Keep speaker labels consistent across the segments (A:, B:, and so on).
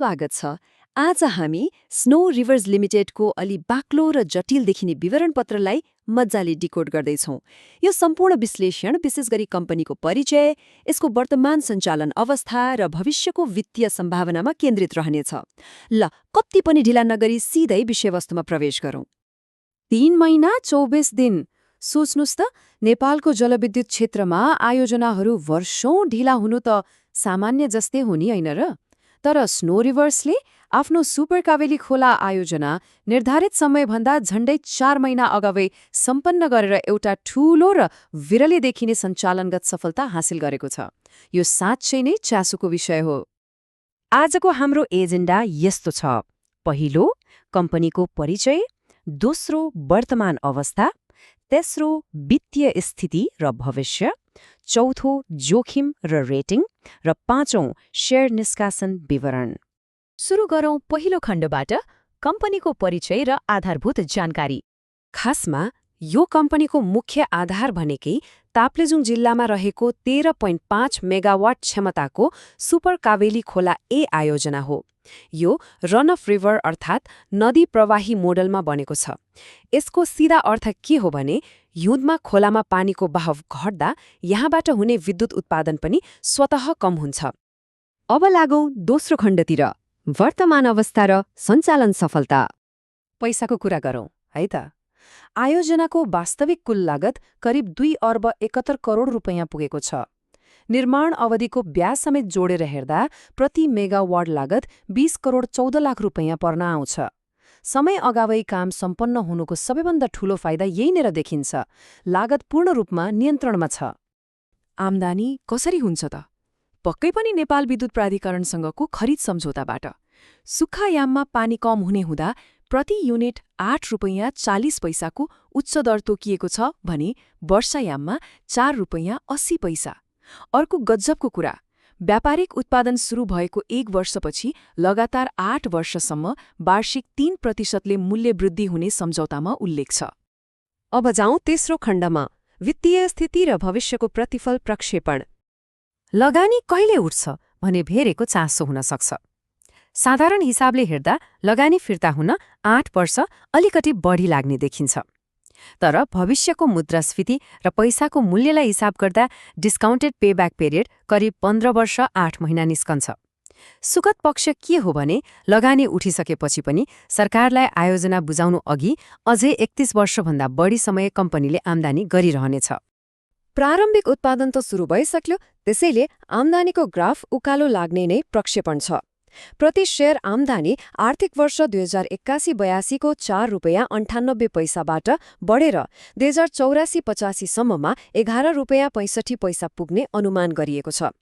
A: स्वागत छ। आज हामी स्नो रिभर्स लिमिटेडको अलि बाक्लो र जटिल देखिने विवरण पत्रलाई मजाले डिकोड गर्दैछौँ। यो सम्पूर्ण विश्लेषण विशेष गरी कम्पनीको परिचय, यसको वर्तमान सञ्चालन अवस्था र भविष्यको वित्तीय सम्भावनामा केन्द्रित रहनेछ। ल, कति पनि ढिला नगरी सिधै विषयवस्तुमा प्रवेश गरौँ।
B: 3 महिना 24 दिन। सोच्नुस् त, नेपालको जलविद्युत क्षेत्रमा आयोजनाहरू वर्षौं ढिला हुनु त सामान्य जस्तै हो नि, होइन र? तर स्नो रिभर्सले आफ्नो सुपर कावेली खोला आयोजना निर्धारित समयभन्दा झण्डै 4 महिना अगावै सम्पन्न गरेर एउटा ठूलो र विरलै देखिने सञ्चालनगत सफलता हासिल गरेको छ। यो साँच्चै नै चासोको विषय हो।
C: आजको हाम्रो एजेन्डा यस्तो छ। पहिलो, कम्पनीको परिचय। दोस्रो, वर्तमान अवस्था। तेस्रो, वित्तीय स्थिति र भविष्य। चौथो, जोखिम र रेटिङ। र पाँचौं, शेयर निष्कासन विवरण।
D: सुरु गरौं पहिलो खण्डबाट, कम्पनीको परिचय र आधारभूत जानकारी।
B: खासमा यो कम्पनीको मुख्य आधार भनेकै ताप्लेजुङ जिल्लामा रहेको 13.5 मेगावाट क्षमताको सुपर कावेली खोला ए आयोजना हो। यो रन अफ रिभर अर्थात् नदी प्रवाही मोडलमा बनेको छ। यसको सिधा अर्थ के हो भने हिउँदमा खोलामा पानीको बहाव घट्दा यहाँबाट हुने विद्युत उत्पादन पनि स्वतः कम हुन्छ।
A: अब लागौं दोस्रो खण्डतिर, वर्तमान अवस्था र सञ्चालन सफलता।
B: पैसाको कुरा गरौँ है त। आयोजनाको वास्तविक कुल लागत करिब 2 अर्ब 71 करोड रुपैयाँ पुगेको छ। निर्माण अवधिको ब्याज समेत जोडेर हेर्दा प्रति मेगावाट लागत 20 करोड 14 लाख रुपैयाँ पर्न आउँछ। समय अगावै काम सम्पन्न हुनुको सबैभन्दा ठूलो फाइदा यहीँनेर देखिन्छ। लागत पूर्ण रूपमा नियन्त्रणमा छ। आम्दानी कसरी हुन्छ त? पक्कै पनि नेपाल विद्युत प्राधिकरणसँगको खरिद सम्झौताबाट। सुक्खायाममा पानी कम हुने हुँदा प्रति युनिट 8 रुपैयाँ 40 पैसाको उच्च दर तोकिएको छ भने वर्षायाममा 4 रुपैयाँ 80 पैसा। अर्को गज्जबको कुरा, व्यापारिक उत्पादन सुरु भएको 1 वर्षपछि लगातार 8 वर्षसम्म वार्षिक 3% मूल्य वृद्धि हुने सम्झौतामा उल्लेख छ।
C: अब जाउँ तेस्रो खण्डमा, वित्तीय स्थिति र भविष्यको प्रतिफल प्रक्षेपण। लगानी कहिले उठ्छ भने भेरेको चासो हुन सक्छ। साधारण हिसाबले हेर्दा लगानी फिर्ता हुन 8 वर्ष अलिकति बढी लाग्ने देखिन्छ। तर भविष्यको मुद्रास्फीति र पैसाको मूल्यलाई हिसाब गर्दा डिस्काउन्टेड पेब्याक पिरियड करिब 15 वर्ष 8 महिना निस्कन्छ। सुखद पक्ष के हो भने लगानी उठिसकेपछि पनि सरकारलाई आयोजना बुझाउनु अघि अझै 31 वर्षभन्दा बढी समय कम्पनीले आम्दानी गरिरहनेछ।
B: प्रारम्भिक उत्पादन त सुरु भइसक्यो, त्यसैले आम्दानीको ग्राफ उकालो लाग्ने नै प्रक्षेपण छ। प्रति शेयर आम्दानी आर्थिक वर्ष 2081-82 को 4 रुपैयाँ 98 पैसाबाट बढेर 2084-85 सम्ममा 11 रुपैयाँ 65 पैसा पुग्ने अनुमान गरिएको छ।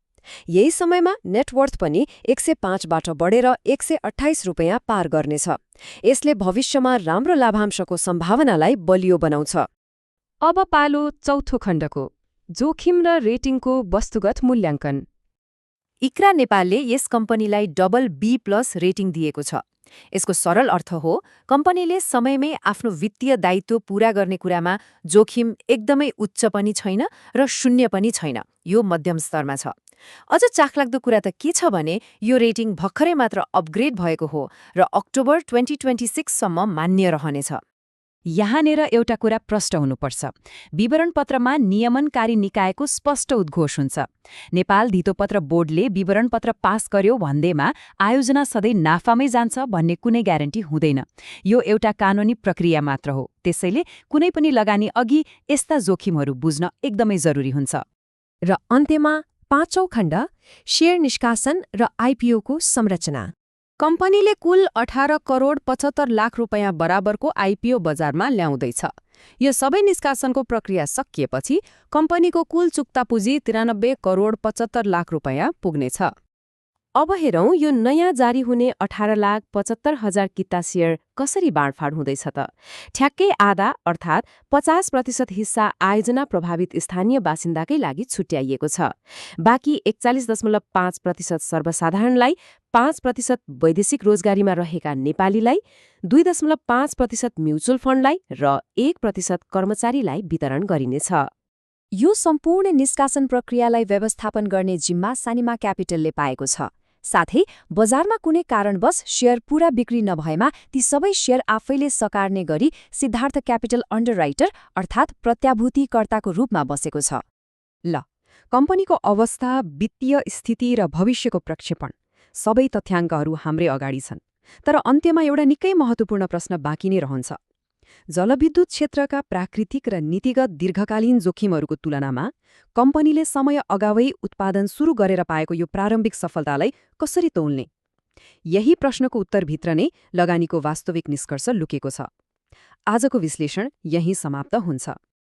B: यही समयमा नेटवर्थ पनि 105बाट बढेर 128 रुपैयाँ पार गर्नेछ। यसले भविष्यमा राम्रो लाभांशको सम्भावनालाई बलियो बनाउँछ।
D: अब पालो चौथो खण्डको, जोखिम र रेटिङको वस्तुगत मूल्याङ्कन।
C: इक्रा नेपालले यस कम्पनीलाई BB+ रेटिङ दिएको छ। यसको सरल अर्थ हो, कम्पनीले समयमै आफ्नो वित्तीय दायित्व पूरा गर्ने कुरामा जोखिम एकदमै उच्च पनि छैन र शून्य पनि छैन। यो मध्यम स्तरमा छ। अझ चाखलाग्दो कुरा त के छ भने यो रेटिङ भर्खरै मात्र अपग्रेड भएको हो र अक्टोबर 2026 सम्म मान्य रहनेछ।
D: यहाँनेर एउटा कुरा प्रष्ट हुनुपर्छ। विवरण पत्रमा नियमनकारी निकायको स्पष्ट उद्घोष हुन्छ। नेपाल धितोपत्र बोर्डले विवरण पत्र पास गर्यो भन्दैमा आयोजना सधैँ नाफामै जान्छ भन्ने कुनै ग्यारेन्टी हुँदैन। यो एउटा कानूनी प्रक्रिया मात्र हो। त्यसैले कुनै पनि लगानी अघि यस्ता जोखिमहरू बुझ्न एकदमै जरुरी हुन्छ।
C: र अन्त्यमा पाँचौं खण्ड, शेयर निष्कासन र आइपिओको संरचना।
B: कम्पनीले कुल 18 करोड 75 लाख रुपैयाँ बराबरको आइपिओ बजारमा ल्याउँदैछ। यो सबै निष्कासनको प्रक्रिया सकिएपछि कम्पनीको कुल चुक्ता पुँजी 93 करोड 75 लाख रुपैयाँ पुग्नेछ।
C: अब हेरौँ यो नयाँ जारी हुने 18,75,000 किता शेयर कसरी बाँडफाँड हुँदैछ त। ठ्याक्कै आधा अर्थात् 50% हिस्सा आयोजना प्रभावित स्थानीय बासिन्दाकै लागि छुट्याइएको छ। बाँकी 41.5% सर्वसाधारणलाई, 5% वैदेशिक रोजगारीमा रहेका नेपालीलाई, 2.5% म्युचुअल फन्डलाई र 1% कर्मचारीलाई वितरण गरिनेछ।
E: यो सम्पूर्ण निष्कासन प्रक्रियालाई व्यवस्थापन गर्ने जिम्मा सानिमा क्यापिटलले पाएको छ।
B: साथै बजारमा कुनै कारणवश शेयर पूरा बिक्री नभएमा ती सबै शेयर आफैले सकार्ने गरी सिद्धार्थ क्यापिटल अन्डरराइटर अर्थात् प्रत्याभूतिकर्ताको रूपमा बसेको छ।
C: ल, कम्पनीको अवस्था, वित्तीय स्थिति र भविष्यको प्रक्षेपण सबै तथ्याङ्कहरू हाम्रै अगाडि छन्। तर अन्त्यमा एउटा निकै महत्त्वपूर्ण प्रश्न बाँकी नै रहन्छ। जलविद्युत क्षेत्रका प्राकृतिक र नीतिगत दीर्घकालीन जोखिमहरूको तुलनामा कम्पनीले समय अगावै उत्पादन सुरु गरेर पाएको यो प्रारम्भिक सफलतालाई कसरी तौल्ने? यही प्रश्नको उत्तरभित्र नै लगानीको वास्तविक निष्कर्ष लुकेको छ। आजको विश्लेषण यही समाप्त हुन्छ।